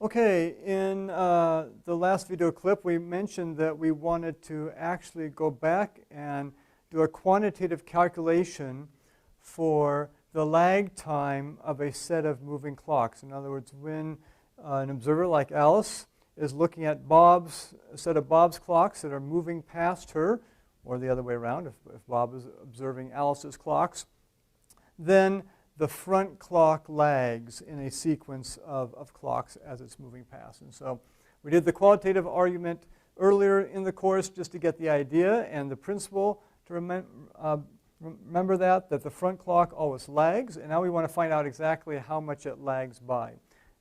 Okay, in the last video clip, we mentioned that we wanted to actually go back and do a quantitative calculation for the lag time of a set of moving clocks. In other words, when an observer like Alice is looking at a set of Bob's clocks that are moving past her, or the other way around, if Bob is observing Alice's clocks, then the front clock lags in a sequence of clocks as it's moving past. And so we did the qualitative argument earlier in the course just to get the idea and the principle to remember that the front clock always lags. And now we want to find out exactly how much it lags by.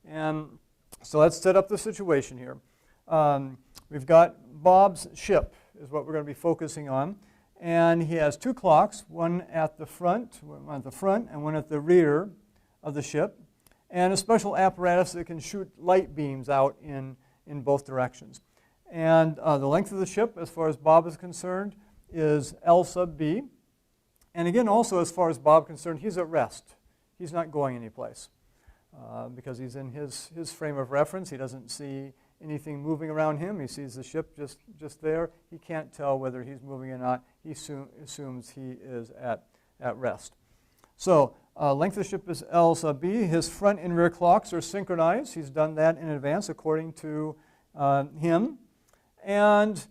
And so let's set up the situation here. We've got Bob's ship is what we're going to be focusing on. And he has two clocks, one at the front and one at the rear of the ship, and a special apparatus that can shoot light beams out in both directions. And the length of the ship, as far as Bob is concerned, is L sub B. And again, also as far as Bob is concerned, he's at rest. He's not going anyplace because he's in his frame of reference. He doesn't see anything moving around him. He sees the ship just there. He can't tell whether he's moving or not. He assumes he is at rest. So length of the ship is L sub B. His front and rear clocks are synchronized. He's done that in advance according to him. And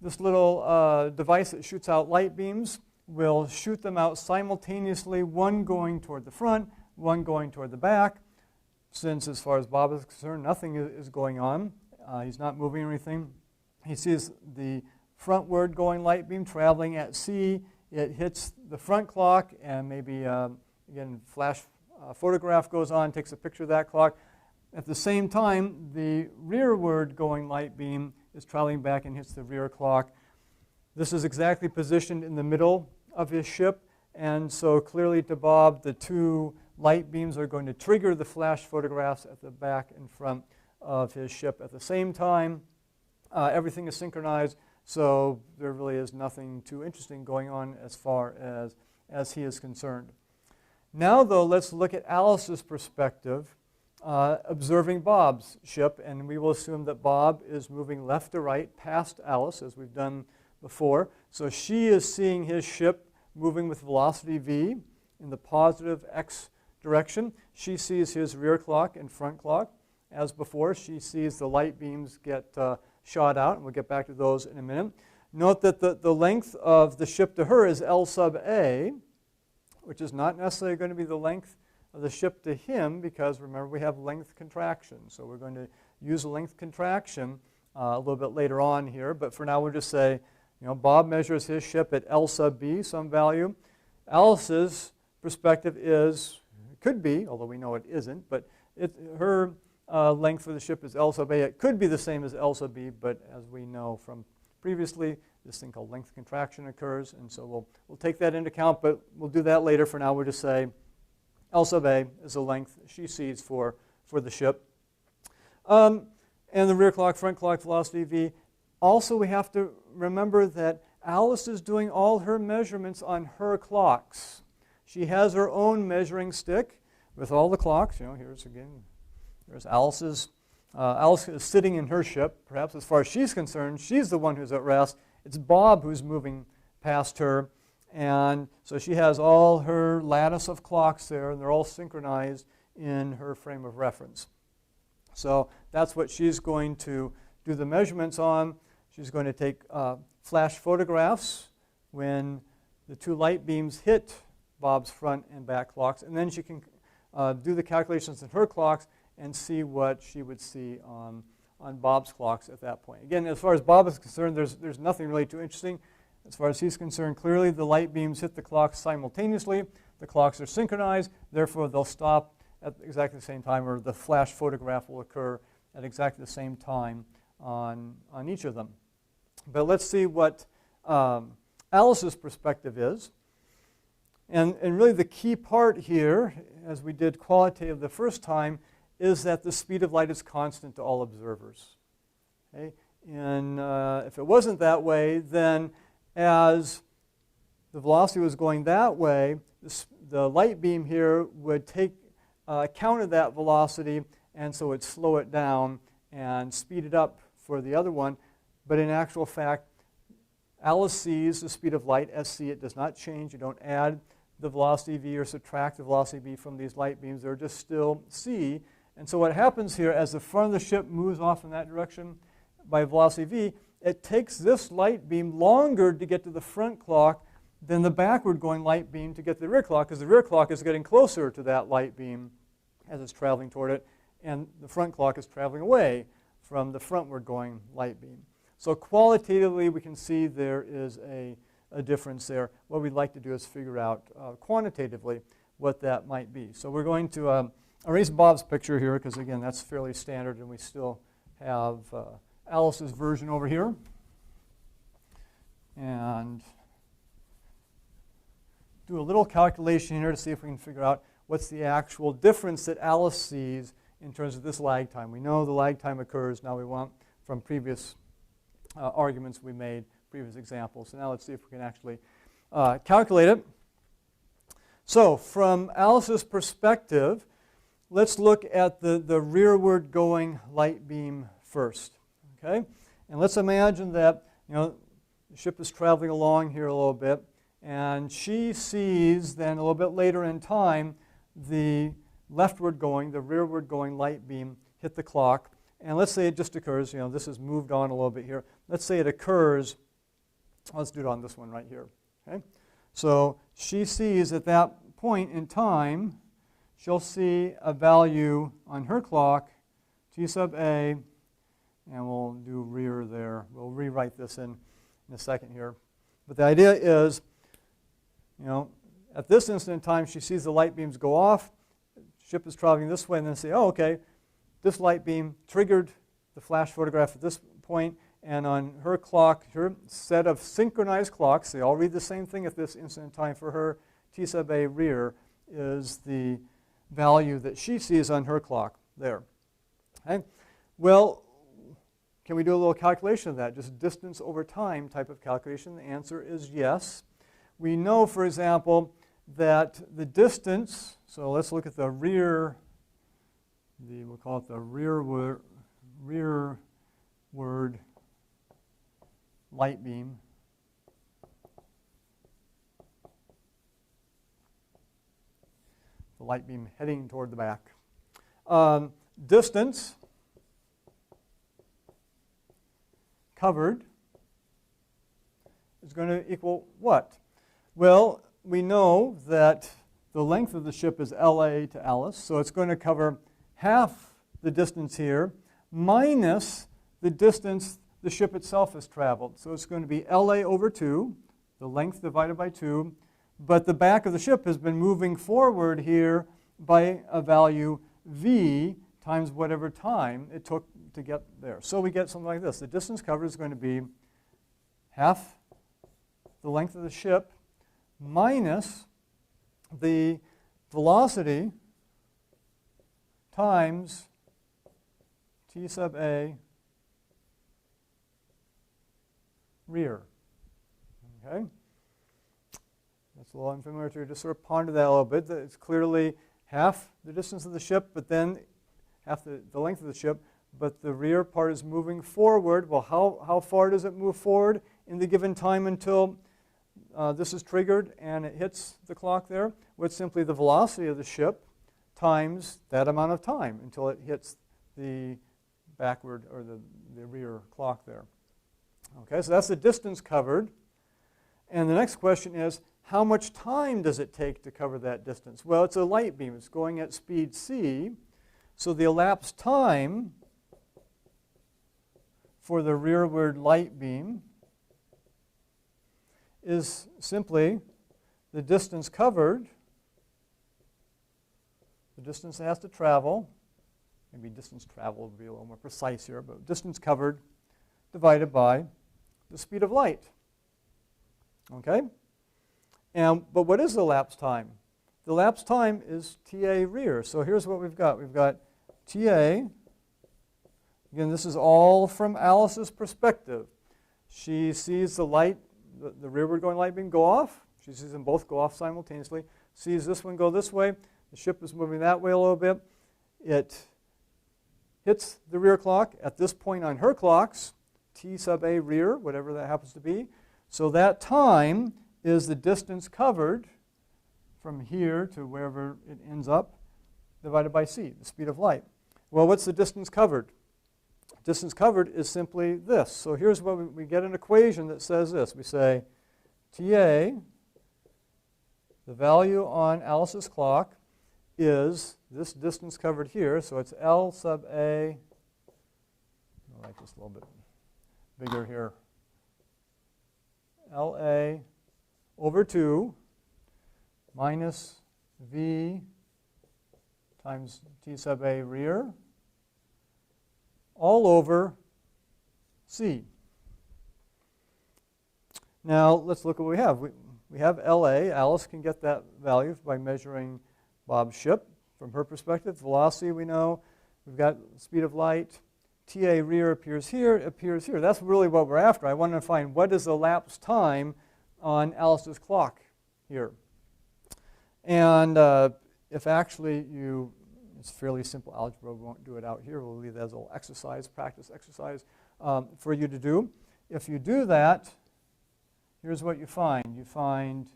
this little device that shoots out light beams will shoot them out simultaneously, one going toward the front, one going toward the back. Since, as far as Bob is concerned, nothing is going on. He's not moving or anything. He sees the frontward going light beam traveling at C. It hits the front clock, and maybe, again, flash photograph goes on, takes a picture of that clock. At the same time, the rearward going light beam is traveling back and hits the rear clock. This is exactly positioned in the middle of his ship, and so clearly to Bob, the two light beams are going to trigger the flash photographs at the back and front of his ship at the same time. Everything is synchronized, so there really is nothing too interesting going on as far as he is concerned. Now, though, let's look at Alice's perspective, observing Bob's ship, and we will assume that Bob is moving left to right past Alice, as we've done before. So she is seeing his ship moving with velocity v in the positive x direction. She sees his rear clock and front clock. As before, she sees the light beams get shot out, and we'll get back to those in a minute. Note that the length of the ship to her is L sub A, which is not necessarily going to be the length of the ship to him, because remember, we have length contraction. So we're going to use a length contraction a little bit later on here, but for now we'll just say, Bob measures his ship at L sub B, some value. Alice's perspective could be, although we know it isn't, but her length for the ship is L sub A. It could be the same as L sub B, but as we know from previously, this thing called length contraction occurs, and so we'll take that into account, but we'll do that later. For now, we'll just say L sub A is the length she sees for the ship. And the rear clock, front clock, velocity v. Also, we have to remember that Alice is doing all her measurements on her clocks. She has her own measuring stick with all the clocks. Here's Alice's. Alice is sitting in her ship. Perhaps as far as she's concerned, she's the one who's at rest. It's Bob who's moving past her. And so she has all her lattice of clocks there, and they're all synchronized in her frame of reference. So that's what she's going to do the measurements on. She's going to take flash photographs when the two light beams hit Bob's front and back clocks, and then she can do the calculations in her clocks and see what she would see on Bob's clocks at that point. Again, as far as Bob is concerned, there's nothing really too interesting. As far as he's concerned, clearly the light beams hit the clocks simultaneously. The clocks are synchronized, therefore they'll stop at exactly the same time, or the flash photograph will occur at exactly the same time on each of them. But let's see what Alice's perspective is. And really the key part here, as we did qualitative the first time, is that the speed of light is constant to all observers. Okay? And if it wasn't that way, then as the velocity was going that way, the light beam here would take account of that velocity and so it'd slow it down and speed it up for the other one. But in actual fact, Alice sees the speed of light as c. It does not change. You don't add the velocity v or subtract the velocity v from these light beams. They're just still c. And so what happens here, as the front of the ship moves off in that direction by velocity v, it takes this light beam longer to get to the front clock than the backward going light beam to get to the rear clock, because the rear clock is getting closer to that light beam as it's traveling toward it, and the front clock is traveling away from the frontward going light beam. So qualitatively, we can see there is a difference there. What we'd like to do is figure out quantitatively what that might be. So we're going to erase Bob's picture here, because again, that's fairly standard, and we still have Alice's version over here. And do a little calculation here to see if we can figure out what's the actual difference that Alice sees in terms of this lag time. We know the lag time occurs. Now we want from previous arguments we made, previous examples. So now let's see if we can actually calculate it. So from Alice's perspective, let's look at the rearward going light beam first. Okay? And let's imagine that the ship is traveling along here a little bit, and she sees then a little bit later in time the leftward going, the rearward going light beam hit the clock. And let's say it just occurs, this has moved on a little bit here. Let's say it occurs, let's do it on this one right here. Okay? So she sees at that point in time, she'll see a value on her clock, T sub A, and we'll do rear there. We'll rewrite this in a second here. But the idea is, at this instant in time, she sees the light beams go off. Ship is traveling this way, and then say, oh, okay, this light beam triggered the flash photograph at this point, and on her clock, her set of synchronized clocks, they all read the same thing at this instant in time. For her, T sub A rear is the value that she sees on her clock there. Okay? Well, can we do a little calculation of that? Just distance over time type of calculation? The answer is yes. We know, for example, that the distance, so let's look at the rear, we'll call it the rearward light beam. The light beam heading toward the back. Distance covered is going to equal what? Well, we know that the length of the ship is LA to Alice, so it's going to cover half the distance here minus the distance the ship itself has traveled. So it's going to be LA over 2, the length divided by 2, but the back of the ship has been moving forward here by a value v times whatever time it took to get there. So we get something like this. The distance covered is going to be half the length of the ship minus the velocity times T sub A rear. Okay? That's a little unfamiliar to you. Just sort of ponder that a little bit. It's clearly half the distance of the ship, but then half the length of the ship, but the rear part is moving forward. Well, how far does it move forward in the given time until this is triggered and it hits the clock there? Well, it's simply the velocity of the ship times that amount of time until it hits the backward or the rear clock there. Okay, so that's the distance covered. And the next question is, how much time does it take to cover that distance? Well, it's a light beam. It's going at speed c. So the elapsed time for the rearward light beam is simply the distance covered, the distance it has to travel. Maybe distance traveled would be a little more precise here, but distance covered divided by the speed of light. Okay? But what is the elapsed time? The elapsed time is TA rear. So here's what we've got. We've got TA. Again, this is all from Alice's perspective. She sees the light, the rearward going light beam go off. She sees them both go off simultaneously. Sees this one go this way. The ship is moving that way a little bit. It hits the rear clock at this point on her clocks, t sub a rear, whatever that happens to be. So that time is the distance covered from here to wherever it ends up, divided by c, the speed of light. Well, what's the distance covered? Distance covered is simply this. So here's what we get an equation that says this. We say TA, the value on Alice's clock, is this distance covered here. So it's L sub A. I'll write this a little bit bigger here. LA over 2 minus V times T sub A rear all over C. Now let's look at what we have. We have LA. Alice can get that value by measuring Bob's ship. From her perspective, velocity we know. We've got speed of light. TA rear appears here, appears here. That's really what we're after. I want to find what is the elapsed time on Alice's clock here. And if actually it's fairly simple algebra, we won't do it out here. We'll leave that as a little exercise, practice exercise for you to do. If you do that, here's what you find. You find,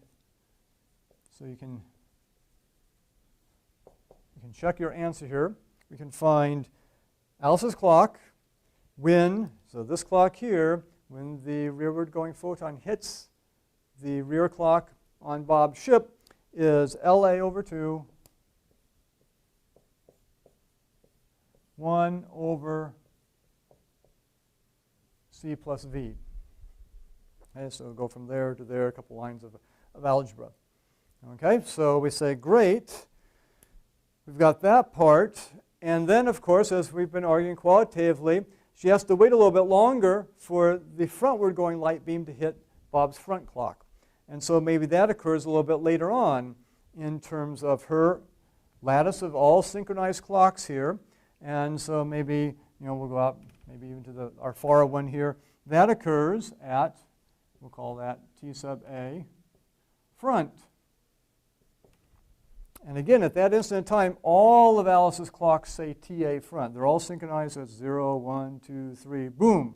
so you can check your answer here. We can find Alice's clock when, so this clock here, when the rearward going photon hits the rear clock on Bob's ship, is LA over 2, 1 over C plus V. Okay, so we'll go from there to there, a couple lines of algebra. Okay, so we say, great, we've got that part. And then, of course, as we've been arguing qualitatively, she has to wait a little bit longer for the frontward going light beam to hit Bob's front clock. And so maybe that occurs a little bit later on in terms of her lattice of all synchronized clocks here. And so maybe, we'll go out maybe even to our far one here. That occurs at, we'll call that T sub A front. And again, at that instant in time, all of Alice's clocks say TA front. They're all synchronized, so it's 0, 1, 2, 3, boom.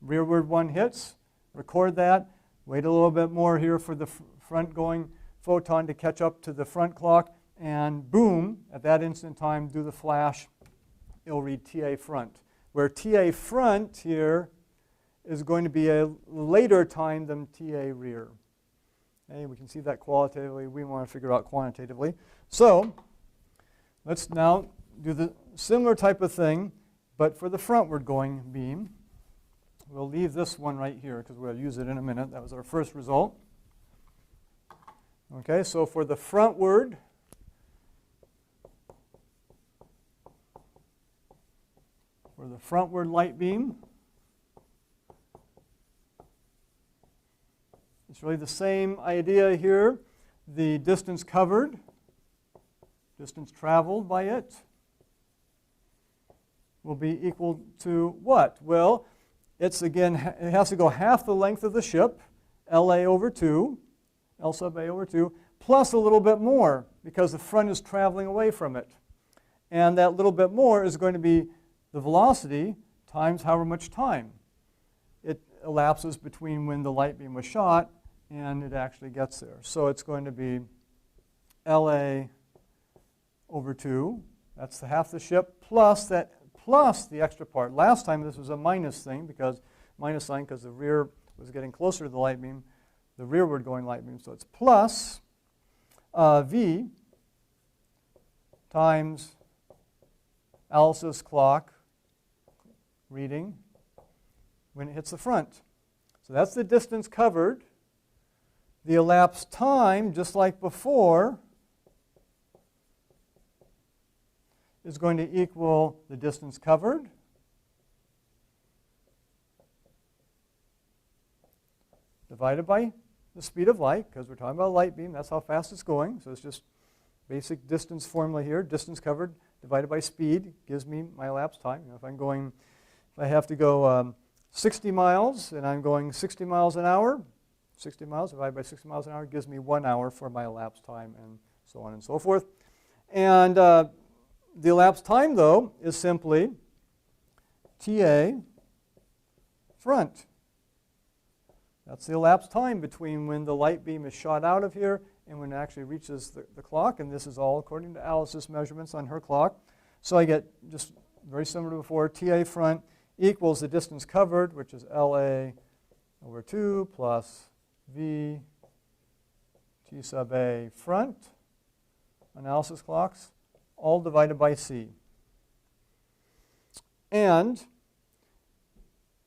Rearward one hits, record that, wait a little bit more here for the front going photon to catch up to the front clock, and boom, at that instant in time, do the flash, it'll read TA front. Where TA front here is going to be a later time than TA rear. Okay, we can see that qualitatively. We want to figure out quantitatively. So let's now do the similar type of thing, but for the frontward going beam. We'll leave this one right here because we'll use it in a minute. That was our first result. Okay, so for the frontward, light beam, it's really the same idea here. The distance covered, distance traveled by it, will be equal to what? Well, it's again, it has to go half the length of the ship, LA over 2, L sub A over 2, plus a little bit more because the front is traveling away from it. And that little bit more is going to be the velocity times however much time it elapses between when the light beam was shot and it actually gets there. So it's going to be LA over 2. That's the half the ship plus the extra part. Last time this was a minus thing because minus sign because the rear was getting closer to the light beam, the rearward going light beam. So it's plus V times Alice's clock reading when it hits the front. So that's the distance covered. The elapsed time, just like before, is going to equal the distance covered divided by the speed of light, because we're talking about a light beam. That's how fast it's going. So it's just basic distance formula here. Distance covered divided by speed gives me my elapsed time. If I have to go 60 miles and I'm going 60 miles an hour, 60 miles divided by 60 miles an hour gives me 1 hour for my elapsed time, and so on and so forth. And the elapsed time, though, is simply TA front. That's the elapsed time between when the light beam is shot out of here and when it actually reaches the clock. And this is all according to Alice's measurements on her clock. So I get just very similar to before, TA front equals the distance covered, which is LA over 2 plus V T sub A front on Alice's clocks, all divided by C. And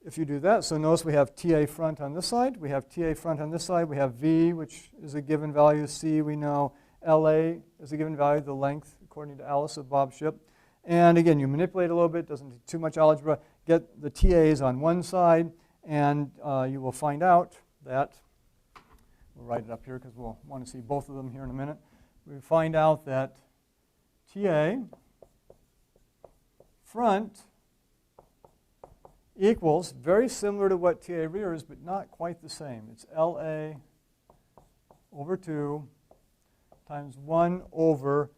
if you do that, so notice we have TA front on this side, we have TA front on this side, we have V, which is a given value, C, we know LA is a given value, the length, according to Alice, of Bob's ship. And again, you manipulate a little bit, doesn't need too much algebra, get the TAs on one side, and you will find out that, we'll write it up here because we'll want to see both of them here in a minute. We find out that TA front equals, very similar to what TA rear is, but not quite the same. It's LA over 2 times 1 over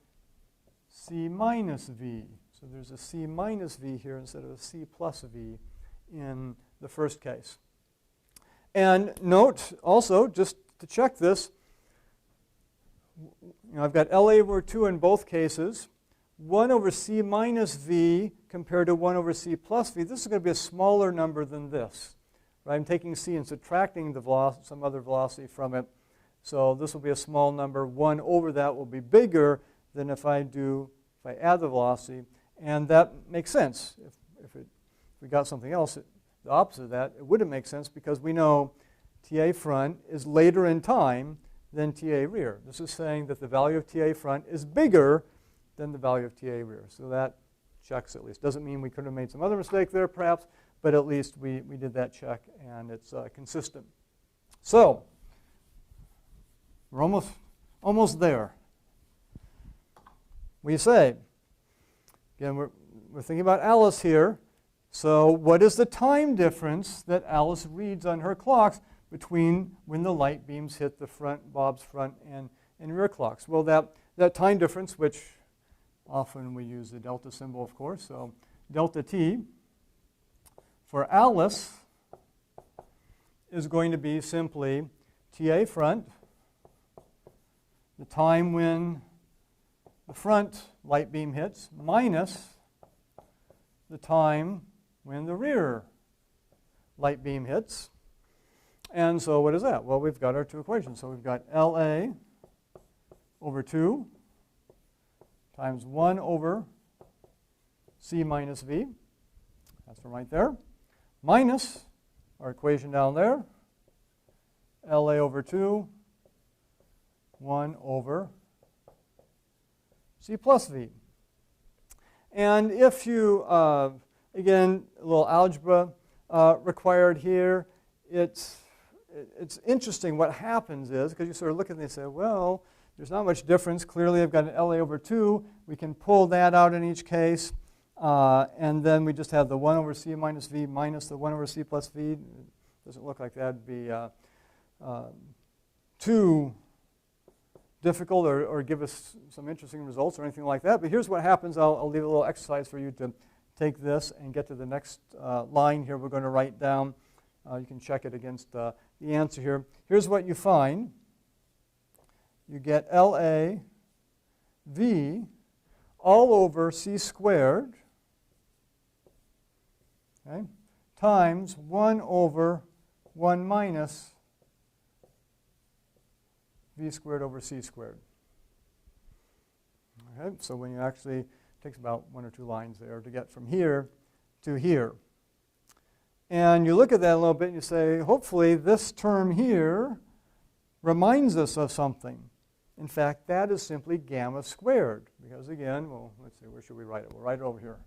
C minus V. So there's a C minus V here instead of a C plus V in the first case. And note also, just to check this, I've got LA over 2 in both cases. 1 over C minus V compared to 1 over C plus V, this is going to be a smaller number than this. Right? I'm taking C and subtracting the some other velocity from it. So this will be a small number. 1 over that will be bigger than if I add the velocity. And that makes sense. If we got something else, the opposite of that, it wouldn't make sense because we know TA front is later in time than TA rear. This is saying that the value of TA front is bigger than the value of TA rear. So that checks at least. Doesn't mean we could have made some other mistake there perhaps, but at least we did that check and it's consistent. So we're almost there. We say, again, we're thinking about Alice here. So what is the time difference that Alice reads on her clocks between when the light beams hit the front, Bob's front and rear clocks? Well, that time difference, which often we use the delta symbol, of course. So delta T for Alice is going to be simply TA front, the time when the front light beam hits, minus the time when the rear light beam hits. And so what is that? Well, we've got our two equations. So we've got LA over 2 times 1 over C minus V. That's from right there. Minus our equation down there, LA over 2, 1 over C plus V. And if you, again, a little algebra required here, it's interesting what happens is, because you sort of look at it and say, well, there's not much difference. Clearly, I've got an LA over 2. We can pull that out in each case. And then we just have the 1 over C minus V minus the 1 over C plus V. It doesn't look like that would be too difficult or give us some interesting results or anything like that. But here's what happens. I'll leave a little exercise for you to take this and get to the next line here we're going to write down. You can check it against the answer here. Here's what you find. You get LA V all over C squared, okay, times 1 over 1 minus V squared over C squared. Okay, so when you actually, it takes about 1 or 2 lines there to get from here to here. And you look at that a little bit and you say, hopefully this term here reminds us of something. In fact, that is simply gamma squared. Because again, well, let's see, where should we write it? We'll write it over here.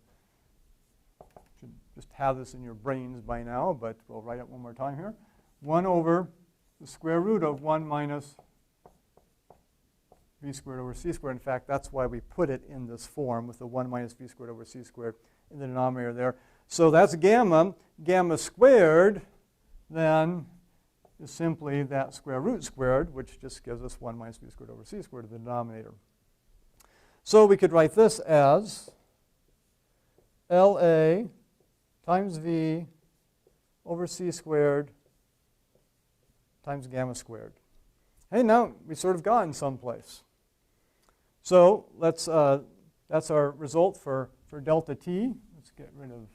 Should just have this in your brains by now, but we'll write it one more time here. 1 over the square root of 1 minus V squared over C squared. In fact, that's why we put it in this form with the 1 minus V squared over C squared in the denominator there. So that's gamma. Gamma squared then is simply that square root squared, which just gives us 1 minus V squared over C squared in the denominator. So we could write this as LA times V over C squared times gamma squared. Hey, now we sort of gotten someplace. So that's our result for delta t. Let's get rid of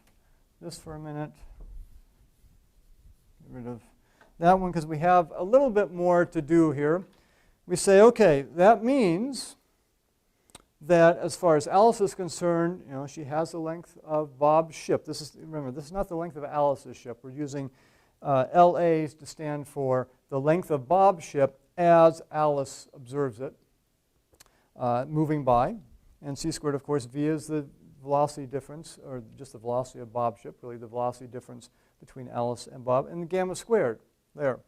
this for a minute. Get rid of that one because we have a little bit more to do here. We say, okay, that means that as far as Alice is concerned, she has the length of Bob's ship. Remember, this is not the length of Alice's ship. We're using LA to stand for the length of Bob's ship as Alice observes it moving by. And c squared, of course, v is the velocity difference, or just the velocity of Bob's ship, really the velocity difference between Alice and Bob, and the gamma squared there.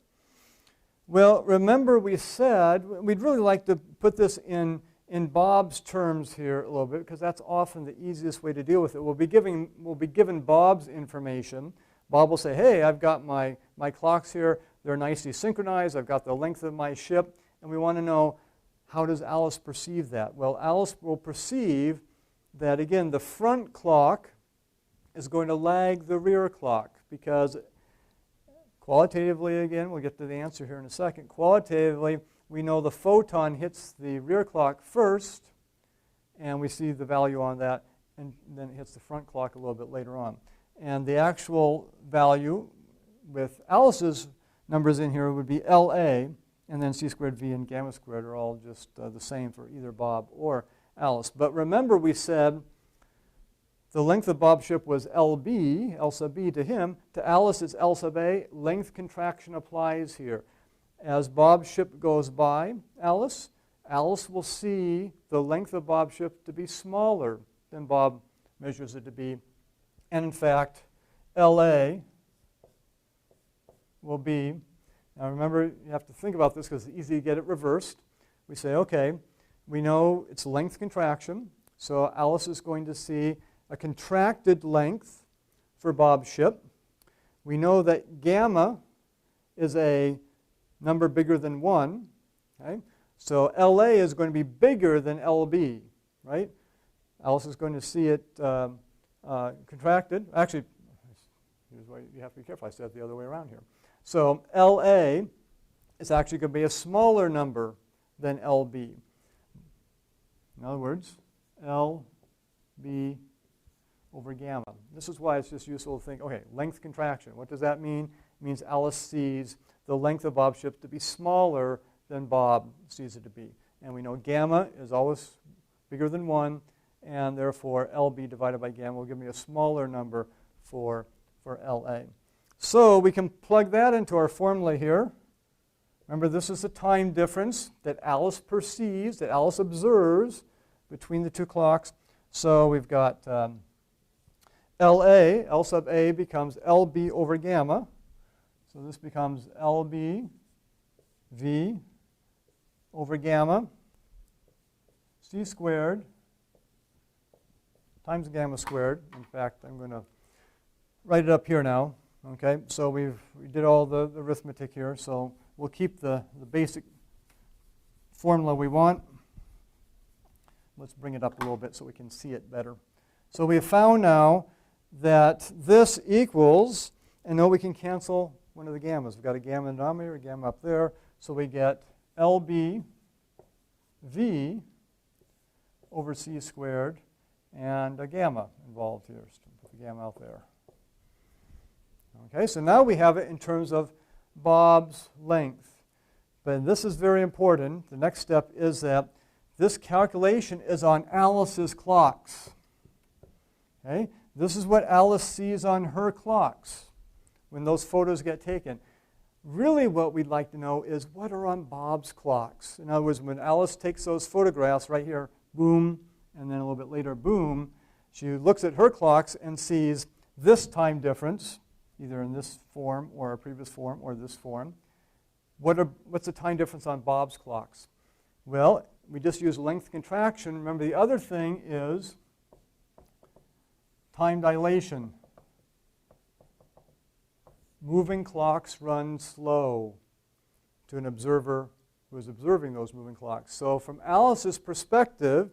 Well, remember we said we'd really like to put this in Bob's terms here a little bit because that's often the easiest way to deal with it. We'll be given Bob's information. Bob will say, hey, I've got my clocks here. They're nicely synchronized. I've got the length of my ship. And we want to know, how does Alice perceive that? Well, Alice will perceive that, again, the front clock is going to lag the rear clock because qualitatively, again, we'll get to the answer here in a second. Qualitatively, we know the photon hits the rear clock first, and we see the value on that, and then it hits the front clock a little bit later on. And the actual value with Alice's numbers in here would be LA, and then c squared v and gamma squared are all just the same for either Bob or Alice. But remember we said the length of Bob's ship was LB, L sub b to him. To Alice it's L sub a. Length contraction applies here. As Bob's ship goes by Alice will see the length of Bob's ship to be smaller than Bob measures it to be. And in fact, LA will be, now remember, you have to think about this because it's easy to get it reversed. We say, okay, we know it's length contraction, so Alice is going to see a contracted length for Bob's ship. We know that gamma is a number bigger than 1. Okay? So LA is going to be bigger than LB, right? Alice is going to see it contracted. Actually, here's why you have to be careful. I said it the other way around here. So LA is actually going to be a smaller number than LB. In other words, LB over gamma. This is why it's just useful to think, okay, length contraction. What does that mean? It means Alice sees the length of Bob's ship to be smaller than Bob sees it to be. And we know gamma is always bigger than 1, and therefore LB divided by gamma will give me a smaller number for LA. So we can plug that into our formula here. Remember, this is the time difference that Alice perceives, that Alice observes between the two clocks. So we've got LA, L sub A becomes LB over gamma. So this becomes LB V over gamma C squared times gamma squared. In fact, I'm going to write it up here now. Okay, so we did all the arithmetic here, so we'll keep the basic formula we want. Let's bring it up a little bit so we can see it better. So we have found now that this equals, and now we can cancel one of the gammas. We've got a gamma in the denominator, a gamma up there, so we get LB V over C squared and a gamma involved here. So put the gamma out there. Okay, so now we have it in terms of Bob's length. But this is very important. The next step is that this calculation is on Alice's clocks. Okay, this is what Alice sees on her clocks when those photos get taken. Really what we'd like to know is what are on Bob's clocks. In other words, when Alice takes those photographs right here, boom, and then a little bit later, boom, she looks at her clocks and sees this time difference, either in this form or a previous form or this form. What's the time difference on Bob's clocks? Well, we just use length contraction. Remember, the other thing is time dilation. Moving clocks run slow to an observer who is observing those moving clocks. So from Alice's perspective,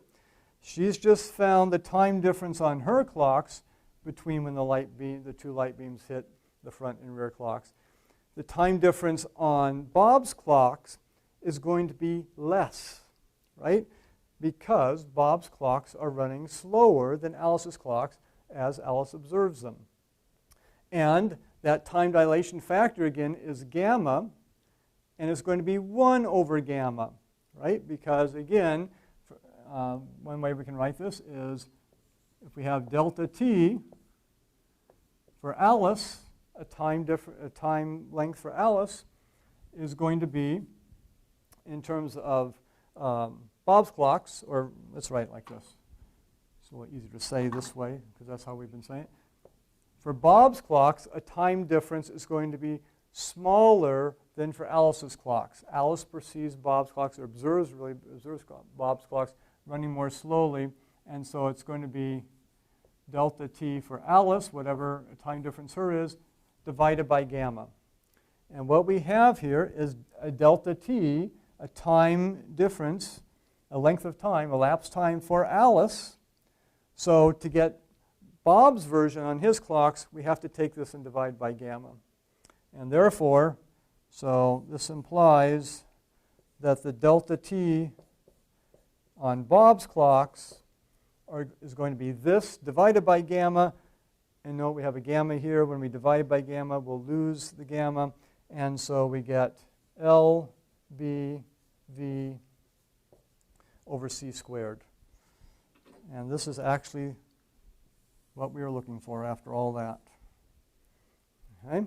she's just found the time difference on her clocks between when the two light beams hit the front and rear clocks. The time difference on Bob's clocks is going to be less, right? Because Bob's clocks are running slower than Alice's clocks as Alice observes them. And that time dilation factor, again, is gamma, and it's going to be 1 over gamma, right? Because, again, one way we can write this is if we have delta t for Alice, a time length for Alice is going to be, in terms of Bob's clocks, or let's write it like this. It's a little easier to say this way because that's how we've been saying it. For Bob's clocks, a time difference is going to be smaller than for Alice's clocks. Alice perceives Bob's clocks, or observes Bob's clocks running more slowly, and so it's going to be delta t for Alice, whatever time difference her is, divided by gamma. And what we have here is a delta t, a time difference, a length of time, elapsed time for Alice. So to get Bob's version on his clocks, we have to take this and divide by gamma. And therefore, so this implies that the delta t on Bob's clocks is going to be this divided by gamma. And note we have a gamma here. When we divide by gamma, we'll lose the gamma. And so we get L, B, V over C squared. And this is actually what we were looking for after all that. Okay?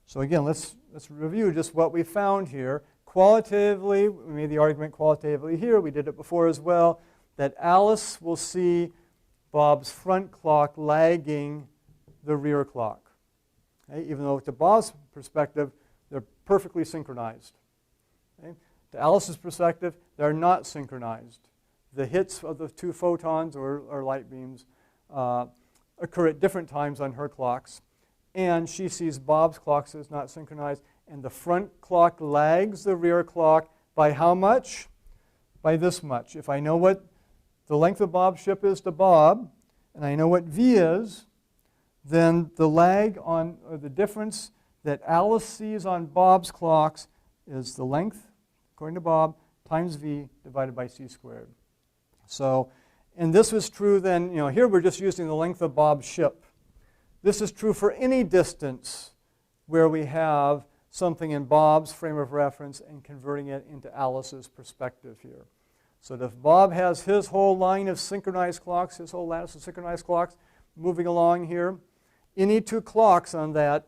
So again, let's review just what we found here. Qualitatively, we made the argument qualitatively here. We did it before as well, that Alice will see Bob's front clock lagging the rear clock. Okay? Even though to Bob's perspective, they're perfectly synchronized. Okay? To Alice's perspective, they're not synchronized. The hits of the two photons or light beams occur at different times on her clocks. And she sees Bob's clocks as not synchronized. And the front clock lags the rear clock by how much? By this much. If I know what the length of Bob's ship is to Bob, and I know what V is, then the lag on, or the difference that Alice sees on Bob's clocks is the length, according to Bob, times V divided by C squared. So, and this was true then, here we're just using the length of Bob's ship. This is true for any distance where we have something in Bob's frame of reference and converting it into Alice's perspective here. So if Bob has his whole line of synchronized clocks, his whole lattice of synchronized clocks moving along here, any two clocks on that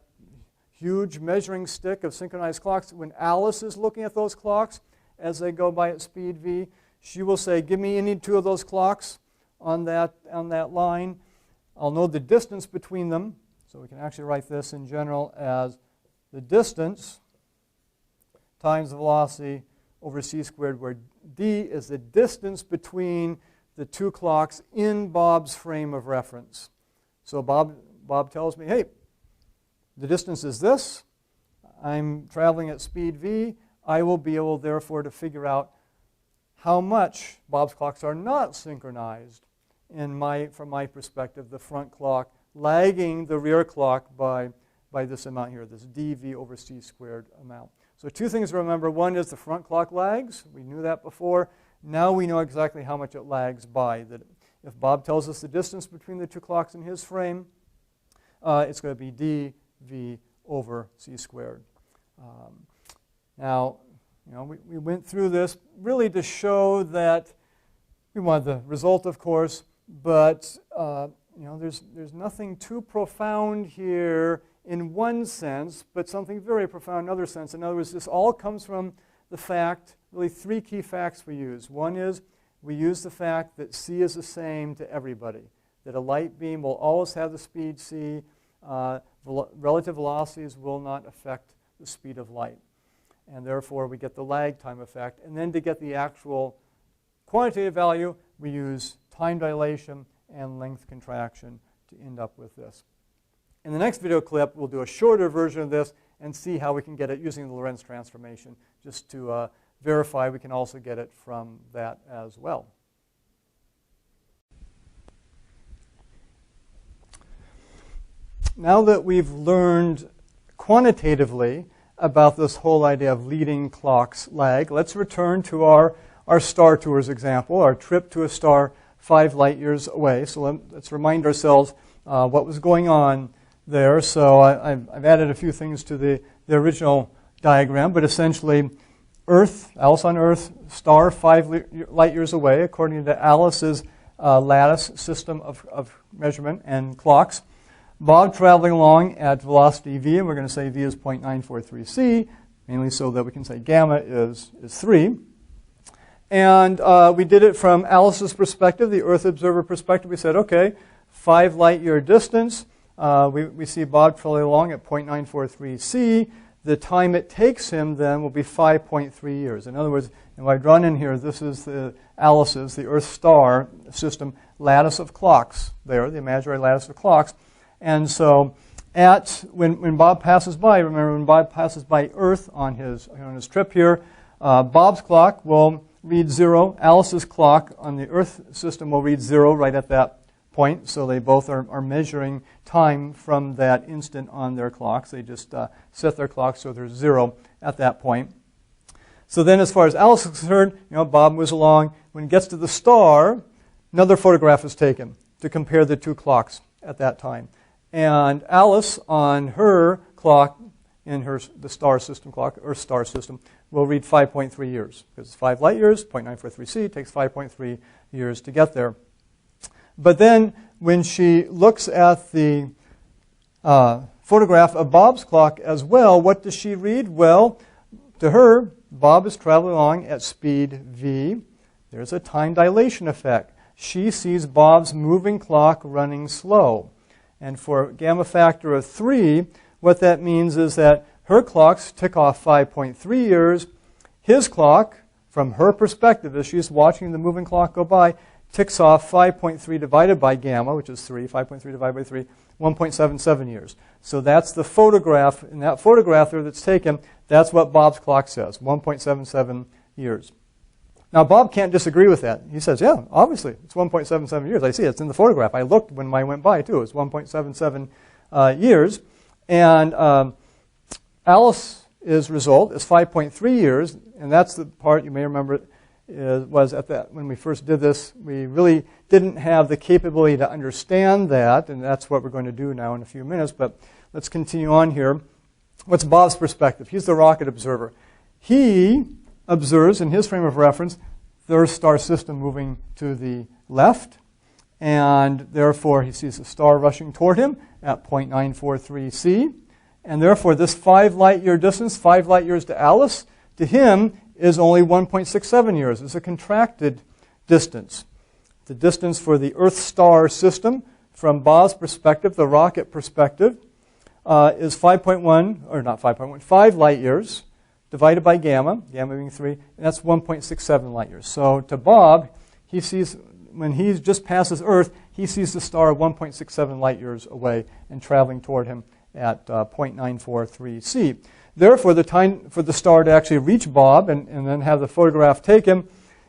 huge measuring stick of synchronized clocks, when Alice is looking at those clocks as they go by at speed v, she will say, give me any two of those clocks on that line. I'll know the distance between them. So we can actually write this in general as the distance times the velocity over c squared, where d is the distance between the two clocks in Bob's frame of reference. So Bob tells me, hey, the distance is this. I'm traveling at speed v. I will be able, therefore, to figure out how much Bob's clocks are not synchronized from my perspective, the front clock lagging the rear clock by this amount here, this dv over c squared amount. So two things to remember. One is the front clock lags. We knew that before. Now we know exactly how much it lags by. That if Bob tells us the distance between the two clocks in his frame, it's going to be dv over c squared. Now, we went through this really to show that we want the result, of course, but there's nothing too profound here in one sense, but something very profound in another sense. In other words, this all comes from the fact, really three key facts we use. One is we use the fact that c is the same to everybody, that a light beam will always have the speed c. Relative velocities will not affect the speed of light. And therefore, we get the lag time effect. And then to get the actual quantitative value, we use time dilation and length contraction to end up with this. In the next video clip, we'll do a shorter version of this and see how we can get it using the Lorentz transformation, just to verify we can also get it from that as well. now that we've learned quantitatively about this whole idea of leading clock's lag, let's return to our Star Tours example, our trip to a star 5 light years away. So let's remind ourselves what was going on there. So I've added a few things to the original diagram, but essentially Earth, Alice on Earth, star 5 light years away, according to Alice's lattice system of measurement and clocks. Bob traveling along at velocity v, and we're going to say v is 0.943 c, mainly so that we can say gamma is 3. And we did it from Alice's perspective, the Earth observer perspective. We said, okay, 5 light year distance. We see Bob traveling along at 0.943 c. The time it takes him then will be 5.3 years. In other words, and what I've drawn in here, this is the Earth star system lattice of clocks there, the imaginary lattice of clocks. And so when Bob passes by, remember when Bob passes by Earth on his trip here, Bob's clock will read 0. Alice's clock on the Earth system will read 0 right at that point. So they both are measuring time from that instant on their clocks. They just set their clocks so there's 0 at that point. So then as far as Alice is concerned, Bob moves along. When it gets to the star, another photograph is taken to compare the two clocks at that time. And Alice on her clock, in the star system clock, Earth star system, will read 5.3 years. Because it's 5 light years, 0.943 c, takes 5.3 years to get there. But then when she looks at the photograph of Bob's clock as well, what does she read? Well, to her, Bob is traveling along at speed v. There's a time dilation effect. She sees Bob's moving clock running slow. And for gamma factor of 3, what that means is that her clocks tick off 5.3 years. His clock, from her perspective, as she's watching the moving clock go by, ticks off 5.3 divided by gamma, which is 3, 5.3 divided by 3, 1.77 years. So that's the photograph. In that photograph there that's taken, that's what Bob's clock says, 1.77 years. Now, Bob can't disagree with that. He says, yeah, obviously, it's 1.77 years. I see it. It's in the photograph. I looked when I went by, too. It's 1.77 years. And Alice's result is 5.3 years, and that's the part you may remember was at that when we first did this, we really didn't have the capability to understand that, and that's what we're going to do now in a few minutes. But let's continue on here. What's Bob's perspective? He's the rocket observer. He observes, in his frame of reference, the Earth star system moving to the left, and therefore he sees a star rushing toward him at 0.943 c, and therefore this 5 light year distance, 5 light years to Alice, to him is only 1.67 years. It's a contracted distance. The distance for the Earth star system from Bob's perspective, the rocket perspective, is 5 light years divided by gamma, gamma being 3, and that's 1.67 light years. So to Bob, he sees, when he just passes Earth, he sees the star 1.67 light years away and traveling toward him at 0.943 c. Therefore, the time for the star to actually reach Bob and then have the photograph taken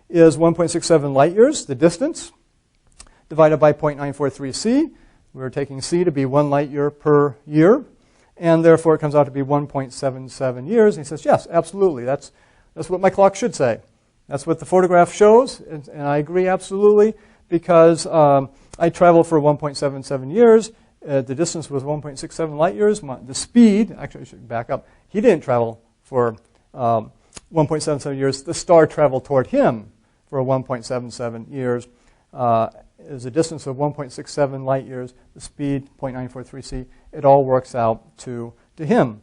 is 1.67 light years, the distance, divided by 0.943 c. We're taking c to be 1 light year per year, and therefore it comes out to be 1.77 years. And he says, yes, absolutely, that's what my clock should say. That's what the photograph shows, and I agree absolutely, because I traveled for 1.77 years. The distance was 1.67 light years. The speed, actually I should back up, he didn't travel for 1.77 years. The star traveled toward him for 1.77 years. Is a distance of 1.67 light years, the speed 0.943 c. It all works out to him.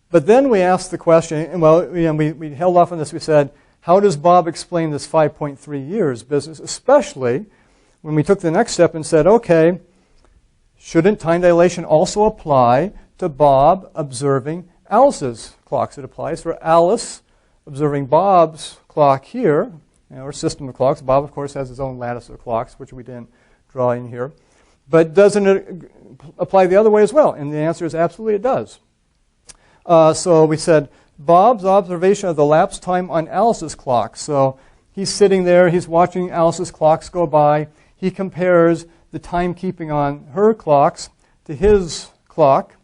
But then we asked the question, and well, we held off on this. We said, how does Bob explain this 5.3 years business, especially when we took the next step and said, okay, shouldn't time dilation also apply to Bob observing Alice's clocks? It applies for Alice observing Bob's clock here, or system of clocks. Bob, of course, has his own lattice of clocks, which we didn't draw in here. But doesn't it apply the other way as well? And the answer is absolutely it does. So we said Bob's observation of the lapse time on Alice's clock. So he's sitting there, he's watching Alice's clocks go by. He compares the timekeeping on her clocks to his clock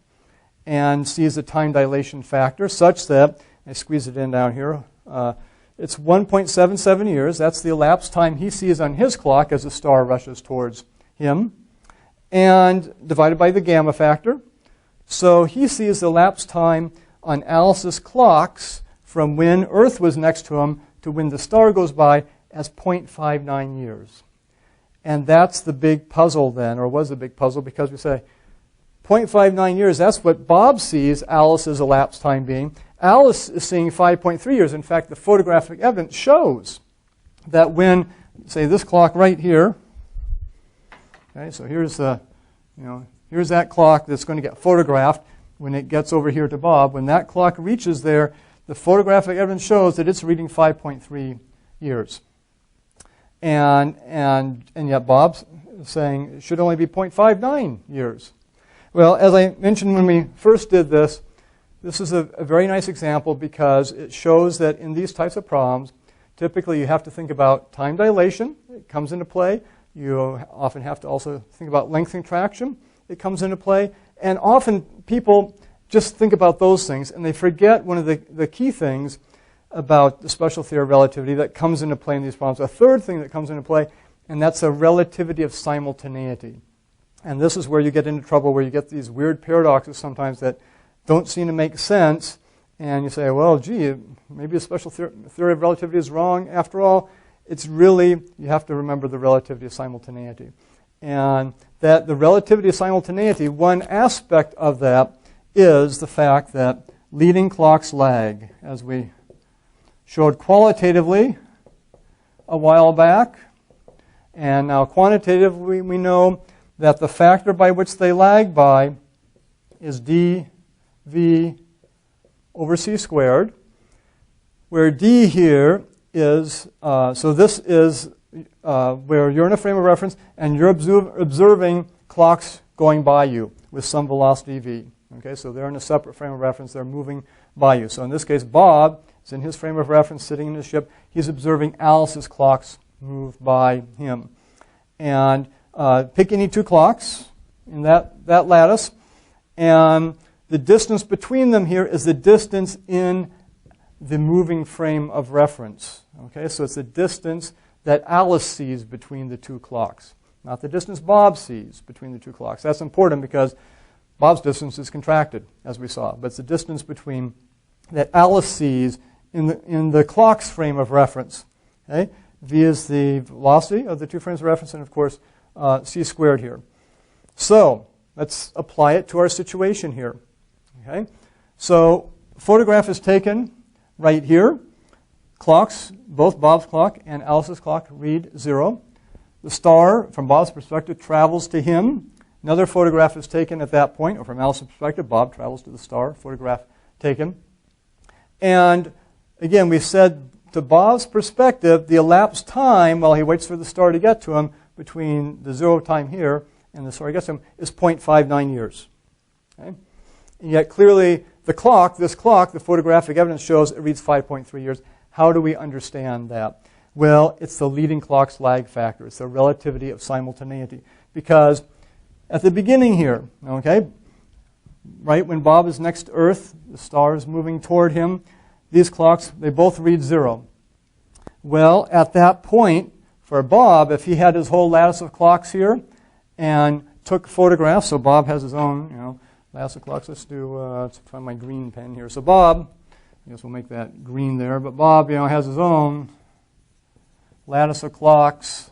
and sees a time dilation factor such that, I squeeze it in down here, it's 1.77 years. That's the elapsed time he sees on his clock as the star rushes towards him, and divided by the gamma factor. So he sees the elapsed time on Alice's clocks from when Earth was next to him to when the star goes by as 0.59 years. And that's the big puzzle then, or was the big puzzle, because we say 0.59 years, that's what Bob sees Alice's elapsed time being. Alice is seeing 5.3 years. In fact, the photographic evidence shows that when, say, this clock right here, okay, so here's the, here's that clock that's going to get photographed when it gets over here to Bob. When that clock reaches there, the photographic evidence shows that it's reading 5.3 years. And yet Bob's saying it should only be 0.59 years. Well, as I mentioned when we first did this, this is a very nice example because it shows that in these types of problems, typically you have to think about time dilation. It comes into play. You often have to also think about length contraction. It comes into play. And often people just think about those things, and they forget one of the key things about the special theory of relativity that comes into play in these problems. A third thing that comes into play, and that's a relativity of simultaneity. And this is where you get into trouble, where you get these weird paradoxes sometimes that don't seem to make sense. And you say, well, gee, maybe the special theory of relativity is wrong. After all, it's really, you have to remember the relativity of simultaneity. And that the relativity of simultaneity, one aspect of that is the fact that leading clocks lag, as we showed qualitatively a while back. And now quantitatively, we know that the factor by which they lag by is dv over c squared, where d here is, so this is where you're in a frame of reference and you're observing clocks going by you with some velocity v. Okay, so they're in a separate frame of reference. They're moving by you. So in this case, Bob is in his frame of reference, sitting in his ship. He's observing Alice's clocks move by him. And pick any two clocks in that lattice. And the distance between them here is the distance in the moving frame of reference. Okay, so it's the distance that Alice sees between the two clocks, not the distance Bob sees between the two clocks. That's important because Bob's distance is contracted, as we saw, but it's the distance between that Alice sees in the clock's frame of reference. Okay? V is the velocity of the two frames of reference, and of course, c squared here. So let's apply it to our situation here. Okay? So photograph is taken right here. Clocks, both Bob's clock and Alice's clock, read 0. The star, from Bob's perspective, travels to him. Another photograph is taken at that point, or from Alice's perspective, Bob travels to the star, photograph taken. And again, we said to Bob's perspective, the elapsed time while he waits for the star to get to him between the 0 time here and the star gets to him is 0.59 years. Okay? And yet clearly the clock, this clock, the photographic evidence shows it reads 5.3 years. How do we understand that? Well, it's the leading clock's lag factor. It's the relativity of simultaneity. Because at the beginning here, okay, right when Bob is next to Earth, the star is moving toward him, these clocks, they both read 0. Well, at that point, for Bob, if he had his whole lattice of clocks here and took photographs, so Bob has his own, lattice of clocks. Let's find my green pen here. So Bob, I guess we'll make that green there, but Bob, has his own lattice of clocks,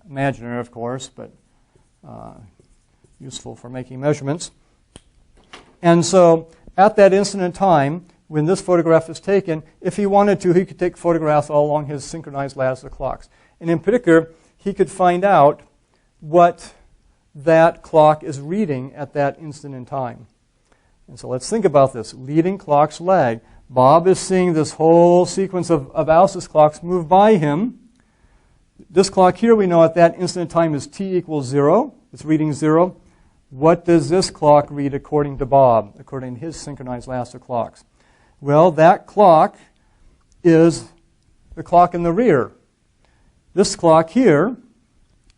imaginary, of course, but useful for making measurements. And so at that instant in time, when this photograph is taken, if he wanted to, he could take photographs all along his synchronized lattice of clocks. And in particular, he could find out what that clock is reading at that instant in time. And so let's think about this. Leading clocks lag. Bob is seeing this whole sequence of Alice's clocks move by him. This clock here, we know at that instant in time is t equals 0. It's reading 0. What does this clock read according to Bob, according to his synchronized lattice of clocks? Well, that clock is the clock in the rear. This clock here,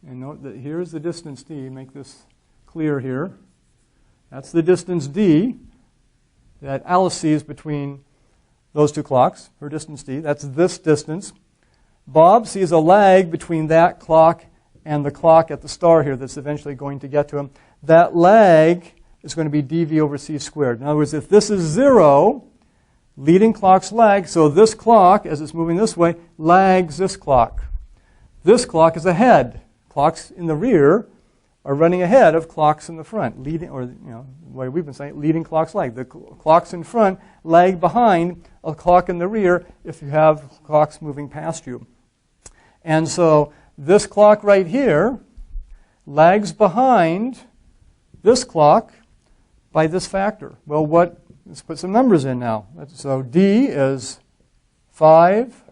and note that here's the distance d, make this clear here. That's the distance d that Alice sees between those two clocks, her distance d. That's this distance. Bob sees a lag between that clock and the clock at the star here that's eventually going to get to him. That lag is going to be dv over c squared. In other words, if this is 0, leading clocks lag, so this clock, as it's moving this way, lags this clock. This clock is ahead. Clocks in the rear are running ahead of clocks in the front. Leading, or the way we've been saying, leading clocks lag. The clocks in front lag behind a clock in the rear if you have clocks moving past you. And so this clock right here lags behind this clock by this factor. Well, let's put some numbers in now. So d is 5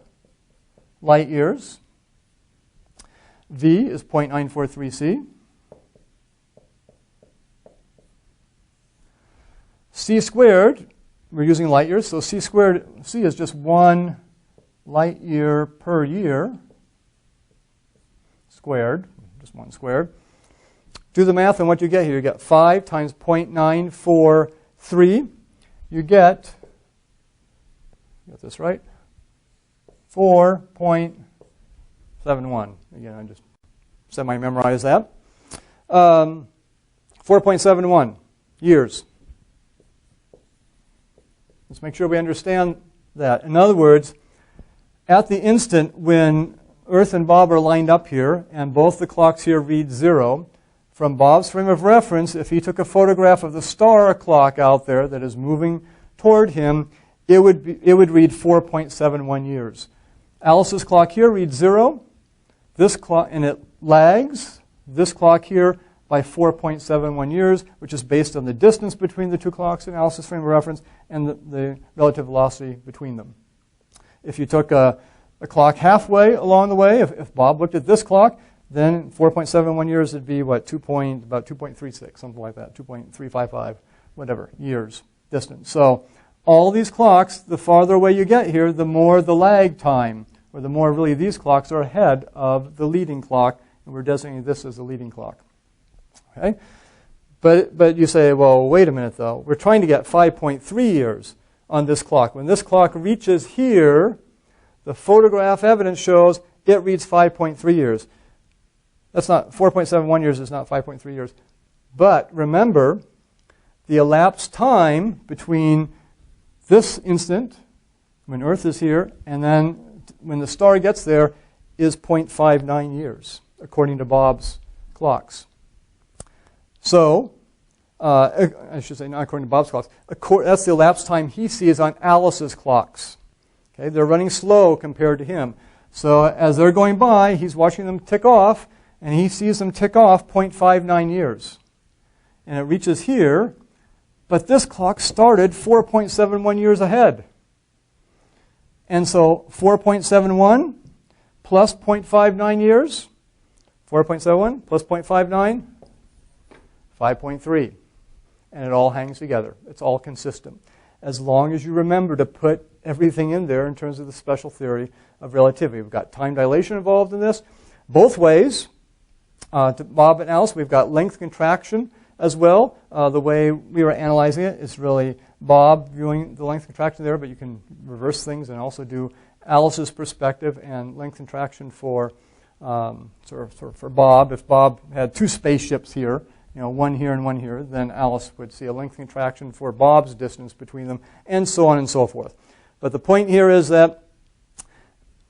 light years. V is 0.943c. C squared, we're using light years, so c squared, c is just 1 light year per year squared, just 1 squared. Do the math on what you get here. You get 5 times 0.943. You get this right? 4.71. Again, I just semi-memorized that. 4.71 years. Let's make sure we understand that. In other words, at the instant when Earth and Bob are lined up here, and both the clocks here read 0, from Bob's frame of reference, if he took a photograph of the star clock out there that is moving toward him, it would read 4.71 years. Alice's clock here reads 0. This clock, and it lags this clock here by 4.71 years, which is based on the distance between the two clocks in Alice's frame of reference and the relative velocity between them. If you took a clock halfway along the way, if Bob looked at this clock, then 4.71 years would be what, about 2.36, something like that, 2.355, whatever, years distance. So all these clocks, the farther away you get here, the more the lag time, or the more really these clocks are ahead of the leading clock, and we're designating this as the leading clock. Okay? But you say, well, wait a minute though. We're trying to get 5.3 years on this clock. When this clock reaches here, the photograph evidence shows it reads 5.3 years. That's not 4.71 years is not 5.3 years. But remember, the elapsed time between this instant, when Earth is here, and then when the star gets there, is 0.59 years, according to Bob's clocks. So, I should say not according to Bob's clocks. That's the elapsed time he sees on Alice's clocks. Okay, they're running slow compared to him. So as they're going by, he's watching them tick off, and he sees them tick off 0.59 years. And it reaches here, but this clock started 4.71 years ahead. And so 4.71 plus 0.59 years, 4.71 plus 0.59, 5.3. And it all hangs together. It's all consistent. As long as you remember to put everything in there in terms of the special theory of relativity. We've got time dilation involved in this. Both ways, to Bob and Alice, we've got length contraction as well. The way we were analyzing it is really Bob viewing the length contraction there, but you can reverse things and also do Alice's perspective and length contraction for for Bob. If Bob had two spaceships here, one here and one here, then Alice would see a length contraction for Bob's distance between them, and so on and so forth. But the point here is that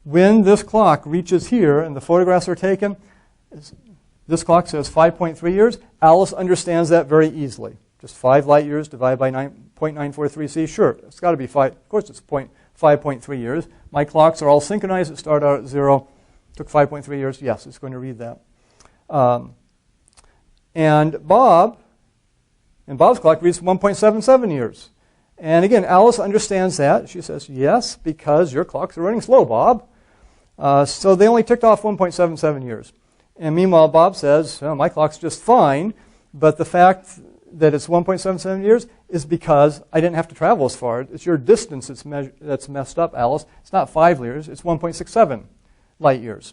when this clock reaches here and the photographs are taken, this clock says 5.3 years. Alice understands that very easily. Just 5 light years divided by 0.943c. Sure, it's got to be 5. Of course, it's 5.3 years. My clocks are all synchronized. It started out at 0. Took 5.3 years. Yes, it's going to read that. And Bob's clock reads 1.77 years. And again, Alice understands that. She says, yes, because your clocks are running slow, Bob. So they only ticked off 1.77 years. And meanwhile, Bob says, my clock's just fine, but the fact that it's 1.77 years is because I didn't have to travel as far. It's your distance that's messed up, Alice. It's not 5 years, it's 1.67 light years.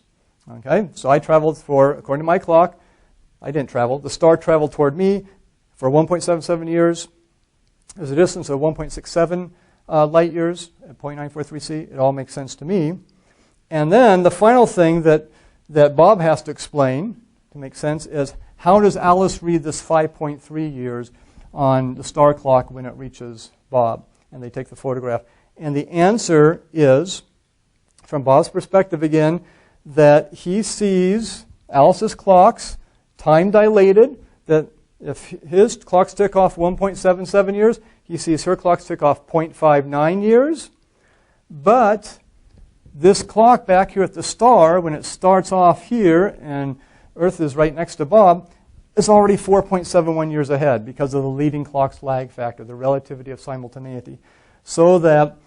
Okay, so I traveled according to my clock, I didn't travel. The star traveled toward me For 1.77 years, there's a distance of 1.67 light years at 0.943c. It all makes sense to me. And then the final thing that Bob has to explain to make sense is, how does Alice read this 5.3 years on the star clock when it reaches Bob? And they take the photograph. And the answer is, from Bob's perspective again, that he sees Alice's clocks time dilated, that if his clocks tick off 1.77 years, he sees her clocks tick off 0.59 years. But this clock back here at the star, when it starts off here and Earth is right next to Bob, is already 4.71 years ahead because of the leading clock's lag factor, the relativity of simultaneity. So that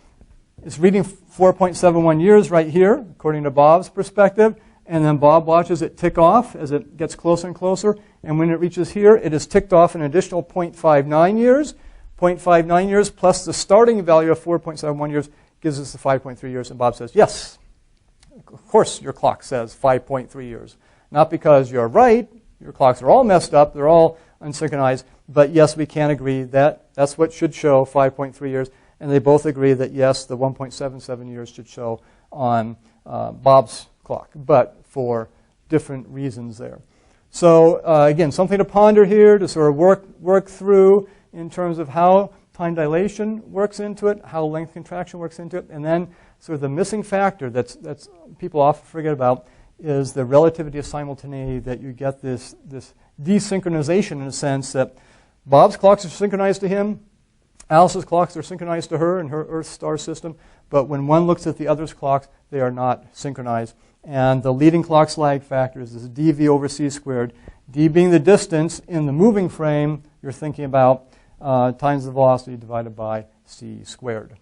it's reading 4.71 years right here, according to Bob's perspective, and then Bob watches it tick off as it gets closer and closer, and when it reaches here, it is ticked off an additional 0.59 years. 0.59 years plus the starting value of 4.71 years gives us the 5.3 years, and Bob says, yes, of course your clock says 5.3 years. Not because you're right, your clocks are all messed up, they're all unsynchronized, but yes, we can agree that that's what should show 5.3 years, and they both agree that yes, the 1.77 years should show on Bob's clock, but for different reasons there. So again, something to ponder here, to sort of work through in terms of how time dilation works into it, how length contraction works into it, and then sort of the missing factor that's people often forget about is the relativity of simultaneity, that you get this desynchronization in a sense that Bob's clocks are synchronized to him, Alice's clocks are synchronized to her in her Earth star system, but when one looks at the other's clocks, they are not synchronized. And the leading clock's lag factor is this dv over c squared. D being the distance in the moving frame, you're thinking about times the velocity divided by c squared.